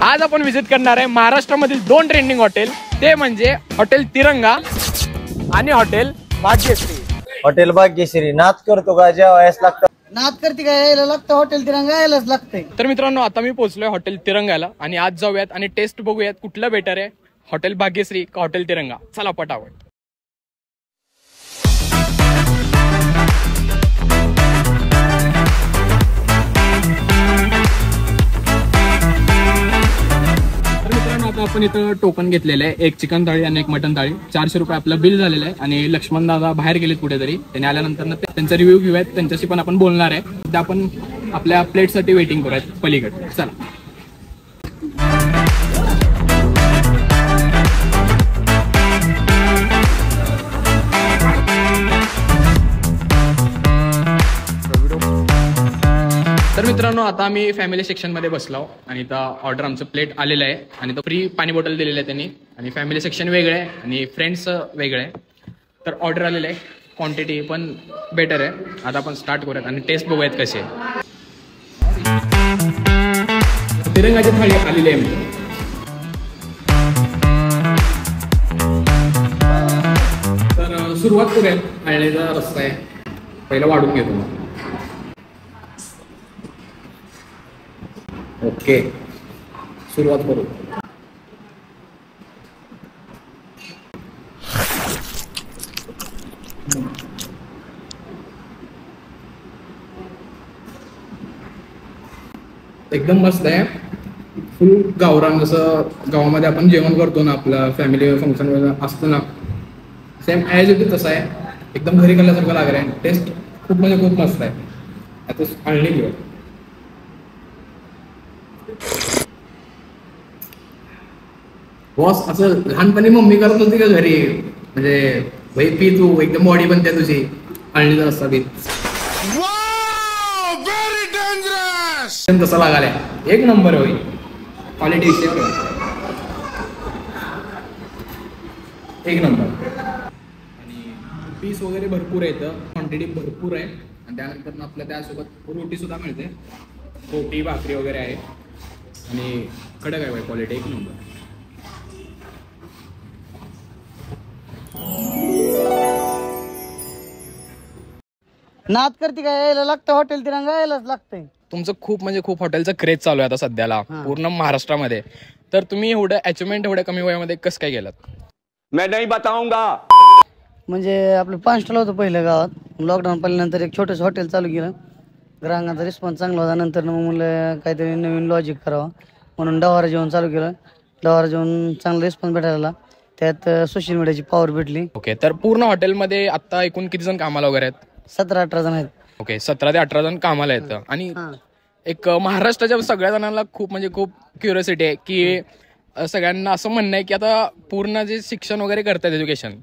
आज आपण विजिट करणार आहे महाराष्ट्रामधील 2 ट्रेंडिंग हॉटेल, ते म्हणजे हॉटेल तिरंगा आणि हॉटेल भाग्यश्री। हॉटेल भाग्यश्री नाद करतो का जेवायला लागतं, नाद करते का यायला लागतं, हॉटेल तिरंगा यायलाच लागतंय। तर मित्रांनो आता मी पोहोचलोय हॉटेल तिरंगाला आणि आज जाऊयात आणि टेस्ट बघूयात कुठलं बेटर आहे, हॉटेल भाग्यश्री का हॉटेल तिरंगा। चला पटापट। आता आपण इथं टोकन घेतलेलं आहे, एक चिकन थाळी आणि एक मटन थाळी, 400 रुपये आपलं बिल झालेलं आहे। आणि लक्ष्मण दादा बाहेर गेलेत कुठेतरी, त्यांनी आल्यानंतर त्यांचा रिव्ह्यू घेऊयात, त्यांच्याशी पण आपण बोलणार आहे। तर आपण आपल्या प्लेटसाठी वेटिंग करूयात पलीकडे, चला। तर मित्रांनो आता आम्ही फॅमिली सेक्शन मध्ये बसलो आणि इथं ऑर्डर आमचं प्लेट आलेलं आहे आणि तो फ्री पाणी बॉटल दिलेलं आहे त्यांनी, आणि फॅमिली सेक्शन वेगळं आहे आणि फ्रेंड्स वेगळं आहे। तर ऑर्डर आलेलं आहे, क्वांटिटी पण बेटर आहे। आता आपण स्टार्ट करूयात आणि टेस्ट बघूयात कसे। तिरंगाची थाळी आलेली आहे। तर सुरुवात करूयात, आळणीचा रस्ता आहे, पहिला वाढून घेतो। ओके, सुरुवात करू। एकदम मस्त आहे, फुल गावरान, जसं गावामध्ये आपण जेवण करतो ना, आपलं फॅमिली फंक्शन वगैरे असतं ना, सेम ॲज इट इज तसं आहे, एकदम घरी खाल्ल्यासारखं लागलं आहे। टेस्ट खूप म्हणजे खूप मस्त आहे। आता आळणी घेऊ। बॉस असं लहानपणी मम्मी करत होती का घरी, म्हणजे भाई पी तू, एकदम बॉडी बनते तुझी, आळणीचा रस्ता पी, तसं लागायला एक नंबर होई, क्वालिटी एक नंबर। आणि पीस वगैरे भरपूर आहे, इथं क्वांटिटी भरपूर आहे। आणि त्यानंतर आपल्या त्यासोबत रोटी सुद्धा मिळते, रोटी भाकरी वगैरे आहे आणि कडक आहे क्वालिटी एक नंबर। नाद करते का यायला लागतं, हॉटेल तिरंगा यायलाच लागतंय। तुमचं खूप म्हणजे खूप हॉटेलचं क्रेज चालू आहे आता सध्याला पूर्ण महाराष्ट्रामध्ये। तर तुम्ही एवढं अचिव्हमेंट एवढ्या कमी वयामध्ये कसं काय केलं? मैं नहीं बताऊंगा। म्हणजे आपलं 5 स्टॉल होतं पहिलं गावात, लॉकडाऊन पडल्यानंतर एक छोटंसं हॉटेल चालू केलं, ग्राहकांचा रिस्पॉन्स चांगला होता। नंतर मग म्हणलं काहीतरी नवीन लॉजिक करावं, म्हणून डवारा जेवण चालू केलं। डवारा जेवण चांगला रिस्पॉन्स भेटायला, त्यात सोशल मीडियाची पॉवर भेटली। ओके, तर पूर्ण हॉटेलमध्ये आता एकूण किती जण कामाला वगैरे आहेत? 17-18 जण आहेत। ओके, 17 ते 18 जण कामाला आहेत। आणि एक महाराष्ट्राच्या सगळ्या जणांना खूप म्हणजे खूप क्युरियोसिटी आहे की सगळ्यांना असं म्हणणं आहे की आता पूर्ण जे शिक्षण वगैरे करतात एज्युकेशन,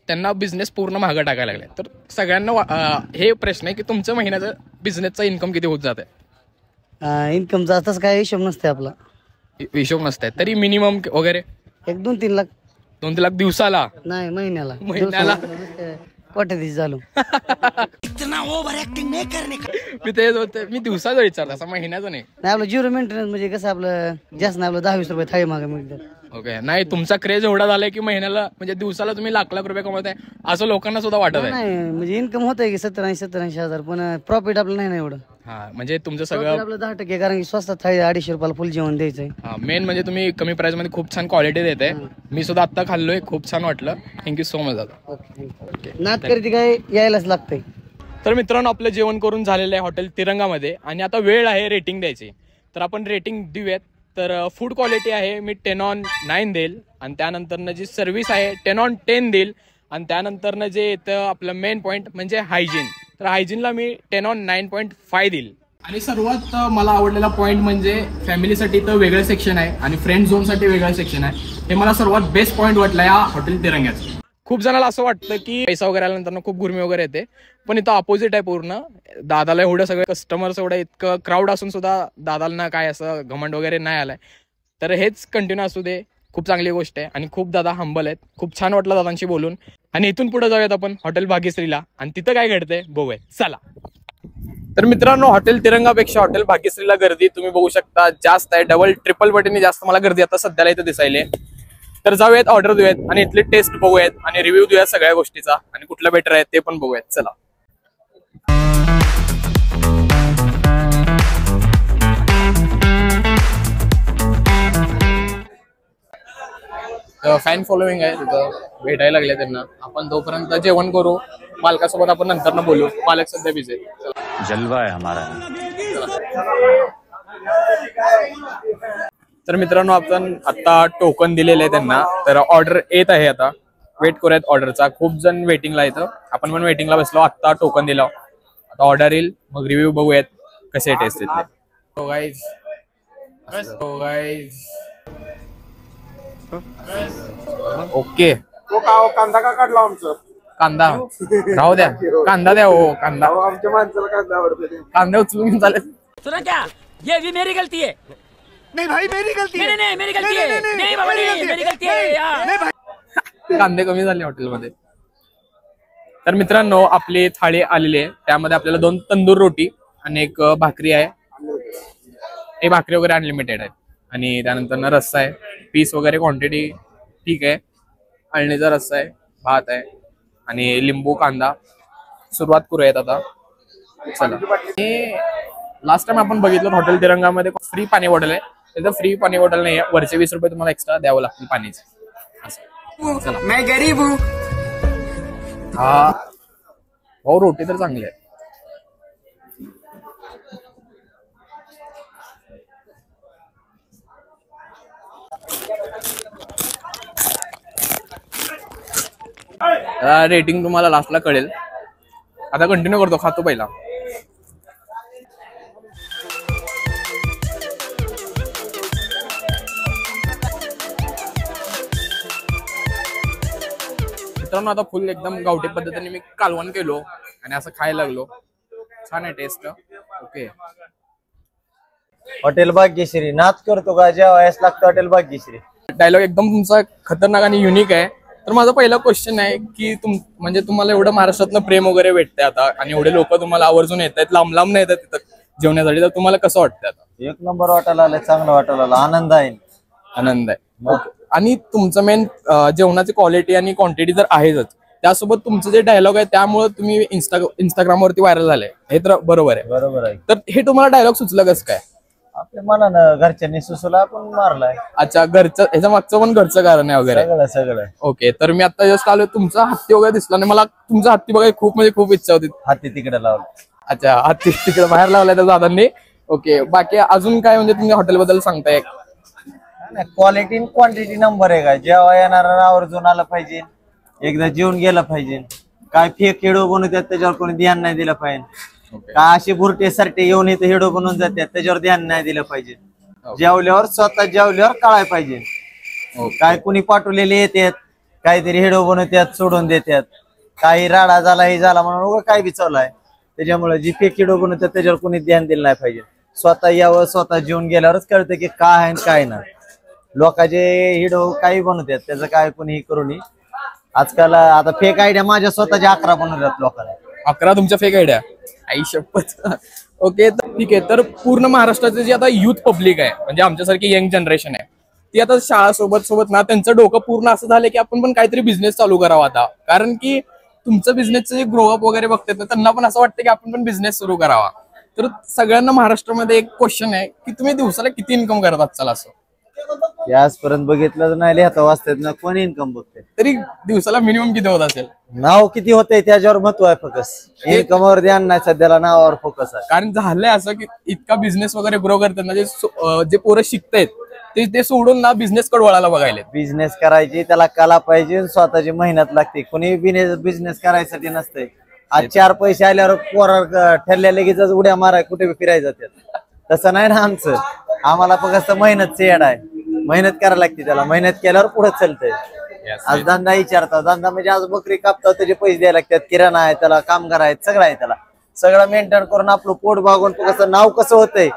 त्यांना बिझनेस पूर्ण मागं टाकायला लागलाय। तर सगळ्यांना हे प्रश्न आहे की तुमच्या महिन्याचा बिझनेसचा इन्कम किती होत जात आहे? इन्कमचा तसं काय हिशोब नसते आपला, हिशोब नसतंय, तरी मिनिमम वगैरे 1-2-3 लाख। 2-3 लाख दिवसाला? नाही, महिन्याला। कोट्याधीश झालो। मी तेच होतं, मी दिवसाचं विचारलं, असं महिन्याचं नाही। आपलं 0 मेंटेनन्स म्हणजे कसं आपलं जास्त नाही, आपलं 10-20 रुपये थाळी मागे मिळतात। ओके, नाही तुमचा क्रेज एवढा झालाय की महिन्याला म्हणजे दिवसाला तुम्ही लाख रुपये कमवताय असं लोकांना सुद्धा वाटत आहे। नाही म्हणजे इन्कम होत आहे की 70-80 हजार, पण प्रॉफिट आपलं नाही ना एवढं। हा, म्हणजे तुमचं सगळं आपलं 10%, कारण की स्वस्त थाळी 250 रुपयाला फुल जेवण द्यायचंय। हा, मेन म्हणजे तुम्ही कमी प्राइस मध्ये खूप छान क्वालिटी देते। मी सुद्धा आता खाल्लोय, खूप छान वाटलं। थँक्यू सो मच दादा। नाद करते काय यायलाच लागतंय। तर मित्रांनो आपलं जेवण करून झालेलं आहे हॉटेल तिरंगामध्ये आणि आता वेळ आहे रेटिंग द्यायची। तर आपण रेटिंग देऊयात। तर फूड क्वालिटी आहे, मी 10/9 देईल। आणि त्यानंतरनं जी सर्व्हिस आहे 10/10 देईल। आणि त्यानंतरनं जे येतं आपलं मेन पॉईंट म्हणजे हायजीन, तर हायजीनला मी 10/9.5 देईल। आणि सर्वात मला आवडलेला पॉईंट म्हणजे फॅमिलीसाठी तर वेगळं सेक्शन आहे आणि फ्रेंड झोनसाठी वेगळं सेक्शन आहे। हे मला सर्वात बेस्ट पॉईंट वाटलं या हॉटेल तिरंग्याचं। खूप जणांना असं वाटतं की पैसा वगैरे आल्यानंतर खूप गुरमी वगैरे येते, पण इथं अपोजिट आहे पूर्ण। दादाला एवढं सगळे कस्टमर्स, एवढं इतकं क्राऊड असून सुद्धा दादाला काय असं घमंड वगैरे नाही आलाय। तर हेच कंटिन्यू असू दे, खूप चांगली गोष्ट आहे। आणि खूप दादा हंबल आहेत, खूप छान वाटलं दादांशी बोलून। आणि इथून पुढे जाऊयात आपण हॉटेल भाग्यश्रीला आणि तिथं काय घडतंय बघूया, चला। तर मित्रांनो, हॉटेल तिरंगापेक्षा हॉटेल भाग्यश्रीला गर्दी तुम्ही बघू शकता जास्त आहे, डबल ट्रिपल पटीने जास्त मला गर्दी आता सध्याला इथं दिसायले. तर जाऊयात, ऑर्डर देऊयात आणि इथले टेस्ट बघूयात आणि रिव्ह्यू देऊयात सगळ्या गोष्टीचा आणि कुठला बेटर आहे ते पण बघूयात. चला. फॅन फॉलोइंग आहे तिथं, भेटायला लागले त्यांना. आपण तोपर्यंत जेवण करू, मालकासोबत आपण नंतर बोलू. मालक सध्या बिझी आहे. जलवा आहे हमारा. तर मित्रांनो, आपण आता टोकन दिलेले आहे त्यांना, तर ऑर्डर येत आहे. आता वेट करूयात ऑर्डरचा. खूप जण वेटिंगला येतं, आपण पण वेटिंगला बसलो. आता टोकन दिलं, आता ऑर्डर येईल, मग रिव्ह्यू बघूयात कसे टेस्ट येतले. हो गाईज, हो गाईज, ओके. कांदा का काढला आमचं? कांदा राहू द्या, कांदा द्या. हो, कांदा आमच्या माणसाला कांदा आवडतो. कांदा उचलून घेऊन चालेल. सुना क्या, ये भी मेरी गलती है. नाही भाई, मेरी गलती है. नहीं मेरी गलती है. नहीं बाबा नहीं, मेरी गलती है यार. कांदे कमी झाले हॉटेलमध्ये. तर मित्रांनो, आपली थाळी आलेली आहे. त्यामध्ये आपल्याला 2 तंदूर रोटी आणि एक भाकरी आहे. हे भाकरी वगैरे अनलिमिटेड आहे आणि त्यानंतर रस्सा आहे. पीस वगैरे क्वांटिटी ठीक आहे. अळणीचा रस्सा आहे, भात आहे आणि लिंबू कांदा. सुरुवात करूयात आता. चला. लास्ट टाइम आपण बघितलं हॉटेल तिरंगामध्ये फ्री पाणी बॉटल आहे. तिथं फ्री पाणी बॉटल नाही आहे, वरचे 20 रुपये तुम्हाला एक्स्ट्रा द्यावं लागतील पाणीचे. चला. मैं गरीब हूँ. हा हो, रोटी तर चांगली आहे. रेटिंग तुम्हाला लास्टला कळेल. आता कंटिन्यू करतो, खातो पहिला. मित्रांनो, आता फुल एकदम गावठी पद्धतीने मी कालवण केलो आणि असं खायला लागलो. छान आहे टेस्ट. ओके. हॉटेल भाग्यश्री नाच करतो का जेवायस लागतं हॉटेल भाग्यश्री. डायलॉग एकदम तुमचा खतरनाक आणि युनिक आहे. तर माझा पहिला क्वेश्चन आहे की म्हणजे तुम्हाला एवढं महाराष्ट्रातनं प्रेम वगैरे भेटतंय आता आणि एवढे लोक तुम्हाला आवर्जून येत आहेत, लांब लांब येतात तिथं जेवण्यासाठी, तर तुम्हाला कसं वाटतंय आता? एक नंबर वाटायला आलं, चांगलं वाटायला आलं, आनंद आहे. आनंद आहे. ओके. आणि तुमचं मेन जेवणाची क्वालिटी आणि क्वांटिटी तर आहेच, त्यासोबत तुमचं जे डायलॉग आहे त्यामुळे तुम्ही इंस्टाग्रामवरती व्हायरल झालंय, हे तर बरोबर आहे. बरोबर आहे. तर हे तुम्हाला डायलॉग सुचलं कसं काय? आपल्या मनानं घरच्यांनी सुचवलं, आपण मारलाय. अच्छा, घरचं, ह्याच्या मागचं पण घरचं कारण आहे वगैरे? सगळं सगळं. ओके. तर मी आता जस्ट आलो, तुमचा हत्ती वगैरे दिसला आणि मला तुमचा हत्ती बघायला खूप म्हणजे खूप इच्छा होती. हाती तिकडे लावलं. अच्छा, हत्ती तिकडे बाहेर लावलाय त्या दादांनी. ओके. बाकी अजून काय म्हणजे तुम्ही हॉटेल बद्दल सांगताय? क्वालिटी क्वांटिटी नंबर आहे का, जेव्हा येणारा आवर्जून आलं पाहिजे, एकदा जेवून गेलं पाहिजे. काय फेक हेडो बनवतात त्याच्यावर कोणी ध्यान नाही दिलं पाहिजे. काय असे भुरटे सारखे येऊन इथे हेडो बनवून जातात त्याच्यावर ध्यान नाही दिलं पाहिजे. जेवल्यावर स्वतः जेवल्यावर कळाय पाहिजे. काय कुणी पाठवलेले येतात, काहीतरी हेडो बनवतात सोडून देतात, काही राडा झाला हे झाला म्हणून काय बिचवलाय. त्याच्यामुळे जी फेक हेडो बनवतात त्याच्यावर कोणी ध्यान दिलं नाही पाहिजे. स्वतः यावं, स्वतः जेवून गेल्यावरच कळतं की काय आहे काय नाही. लोकांचे हिडो काही बनवतात त्याचं काय कोणी करू नये. आजकाल आता फेक आयडिया माझ्या स्वतःच्या 11 बनवतात लोकांना. 11 तुमच्या फेक आयडिया? आई शपथ. ओके. तर ठीक आहे. तर पूर्ण महाराष्ट्राचे जे आता युथ पब्लिक आहे, म्हणजे आमच्यासारखी यंग जनरेशन आहे, ती आता शाळा सोबत ना त्यांचं डोकं पूर्ण असं झालं की आपण पण काहीतरी बिझनेस चालू करावा आता. कारण की तुमचं बिझनेसचं जे ग्रोअप वगैरे बघतात ना, त्यांना पण असं वाटतं की आपण पण बिझनेस सुरू करावा. तर सगळ्यांना महाराष्ट्रामध्ये एक क्वेश्चन आहे की तुम्ही दिवसाला किती इन्कम करतात? चला, असं आजपर्यंत बघितलं नाही, लिहिता वाचतात ना, कोणी इन्कम बघते. तरी दिवसाला मिनिमम किती होत असेल? नाव किती होतंय त्याच्यावर महत्व आहे. फोकस इन्कमवर ध्यान नाही सध्याला, नावावर फोकस आहे. कारण झालंय असं की इतका बिझनेस वगैरे ग्रो करतात ना, जे पोरं शिकतायत ते सोडून ना बिझनेस कडे वळायला बघायला. बिझनेस करायची त्याला कला पाहिजे, स्वतःची मेहनत लागते. कोणी बिझनेस करायसाठी नसते. आज 4 पैसे आल्यावर पोरा ठरल्या लगेच उड्या माराय कुठे फिरायला जातात. तसं नाही ना आमचं. आम्हाला फक्त मेहनत येड आहे, मेहनत करायला लागते. त्याला मेहनत केल्यावर पुढे चालतंय. आज धंदा विचारता, धंदा म्हणजे आज बकरी कापता त्याचे पैसे द्यायला लागतात, किराणा आहे त्याला, कामगार आहेत, सगळं आहे त्याला. सगळं मेंटेन करून आपलं पोट भागून कसं नाव कसं होतंय,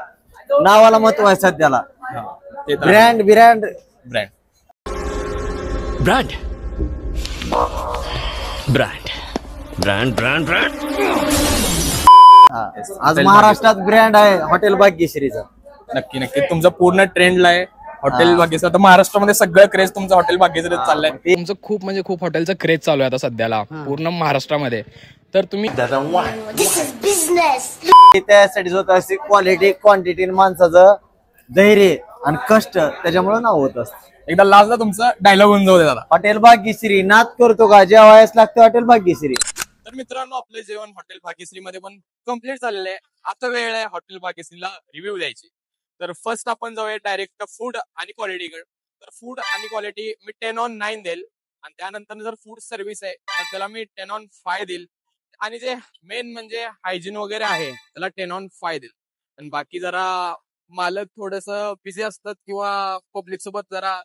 नावाला महत्व आहे सध्याला. Brand brand brand brand brand brand brand brand आज महाराष्ट्रात ब्रँड आहे हॉटेल भाग्यश्रीचा. नक्की नक्की तुमचं पूर्ण ट्रेंडला आहे हॉटेल भाग्यश्री. आता महाराष्ट्रामध्ये सगळं क्रेज तुमचं हॉटेल भाग्यश्री चाललंय. तुमचं खूप म्हणजे खूप हॉटेलचं क्रेज चालू आहे आता सध्याला पूर्ण महाराष्ट्रामध्ये. तर तुम्ही त्यासाठी होत असते क्वालिटी क्वांटिटी माणसाचं धैर्य आणि कष्ट त्याच्यामुळे नाव होत असतं. एकदा लास्टला तुमचं डायलॉग होऊन जाऊ दे दादा. हॉटेल भाग्यश्री नाद करतो का जेवायच लागतं हॉटेल भाग्यश्री. तर मित्रांनो आपलं जेवण हॉटेल भाग्यश्री मध्ये पण कम्प्लीट झालेलं आहे. आता वेळ आहे हॉटेल भाग्यश्रीला रिव्ह्यू द्यायची. तर फर्स्ट आपण जाऊया डायरेक्ट फूड आणि क्वालिटीकडे. तर फूड आणि क्वालिटी मी 10/9 देईल आणि त्यानंतर जर फूड सर्व्हिस आहे तर त्याला मी 10/5 देईल. आणि जे मेन म्हणजे हायजीन वगैरे आहे त्याला 10/5 देईल. आणि बाकी जरा मालक थोडस बिझी असतात किंवा पब्लिक सोबत जरा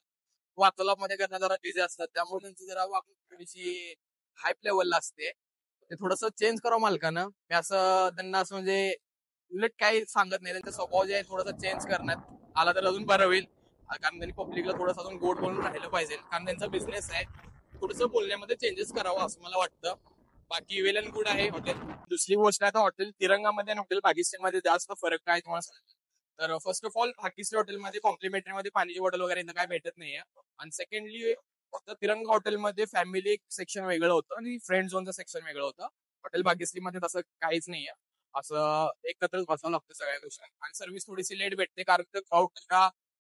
वार्तालाप मध्ये करणं जरा बिझी असतात त्यामुळे त्यांची जरा वागणूक थोडीशी हाय लेवलला असते. ते थोडस चेंज करावं मालकानं. मी असं त्यांना असं म्हणजे उलट काही सांगत नाही. त्यांचा स्वभाव जे आहे थोडासा चेंज करण्यात आला तर अजून बरं होईल. कारण त्यांनी पब्लिकला थोडंसं अजून गोड बोलून राहिलं पाहिजे कारण त्यांचा बिझनेस आहे. थोडंसं बोलण्यामध्ये चेंजेस करावं असं मला वाटतं. बाकी वेल अँड गुड आहे हॉटेल. दुसरी गोष्ट आहे तर हॉटेल तिरंगामध्ये आणि हॉटेल भाग्यश्रीमध्ये जास्त फरक काय तुम्हाला सांगतो. तर फर्स्ट ऑफ ऑल भाग्यश्री हॉटेलमध्ये कॉम्प्लिमेंटरी मध्ये पाण्याची बॉटल वगैरे इथं काय भेटत नाहीये. आणि सेकंडली फक्त तिरंगा हॉटेलमध्ये फॅमिली सेक्शन वेगळं होतं आणि फ्रेंड झोनचं सेक्शन वेगळं होतं. हॉटेल भाग्यश्रीमध्ये तसं काहीच नाहीये. असं एकत्रच बसावं लागतं सगळ्या गोष्टी. आणि सर्व्हिस थोडीशी लेट भेटते कारण क्राऊड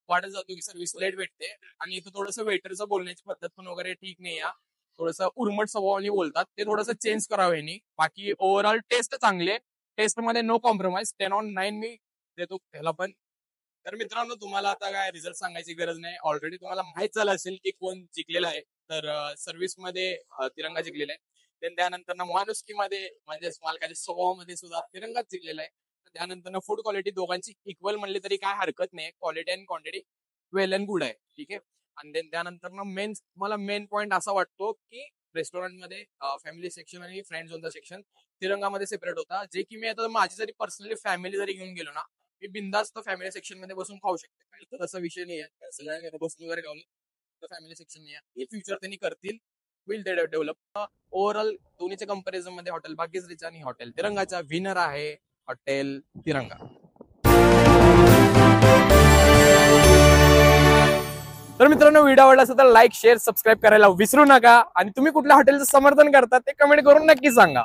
वाढत जातो की सर्व्हिस लेट भेटते. आणि इथं थोडंसं वेटरचं बोलण्याची पद्धत पण वगैरे ठीक नाही आहे. थोडंसं उर्मट स्वभावाने बोलतात ते थोडंसं चेंज करावं यांनी. बाकी ओव्हरऑल टेस्ट चांगले. टेस्ट मध्ये नो कॉम्प्रोमाइज 10/9 मी देतो त्याला पण. तर मित्रांनो तुम्हाला आता काय रिझल्ट सांगायची गरज नाही. ऑलरेडी तुम्हाला माहित झालं असेल की कोण जिंकलेला आहे. तर सर्व्हिस मध्ये तिरंगा जिंकलेला आहे. त्यानंतर माणुसकीमध्ये म्हणजे मालकाच्या स्वभावामध्ये सुद्धा तिरंगाच जिंकलेला आहे. त्यानंतर फूड क्वालिटी दोघांची इक्वल म्हणली तरी काय हरकत नाही. Quality and quantity well and good आहे. ठीक आहे. आणि त्यानंतर मला मेन पॉईंट असा वाटतो की रेस्टॉरंटमध्ये फॅमिली सेक्शन आणि फ्रेंड झोनचा सेक्शन तिरंगामध्ये सेपरेट होता. जे की मी आता माझी जरी पर्सनली फॅमिली जरी घेऊन गेलो ना मी बिंदास्त फॅमिली सेक्शन मध्ये बसून खाऊ शकते. तर तसा विषय नाही आहे. सगळ्या बसून वगैरे खाऊ तर फॅमिली सेक्शन नाही आहे. हे फ्युचर त्यांनी करतील. Will they develop. ओव्हरऑल दोन्हीच्या कंपॅरिझन मध्ये हॉटेल भाग्यश्रीचा आणि हॉटेल तिरंगाचा विनर आहे हॉटेल तिरंगा. तर मित्रांनो व्हिडिओ आवडला असेल तर लाईक शेअर सबस्क्राईब करायला विसरू नका. आणि तुम्ही कुठल्या हॉटेलचं समर्थन करता ते कमेंट करून नक्की सांगा.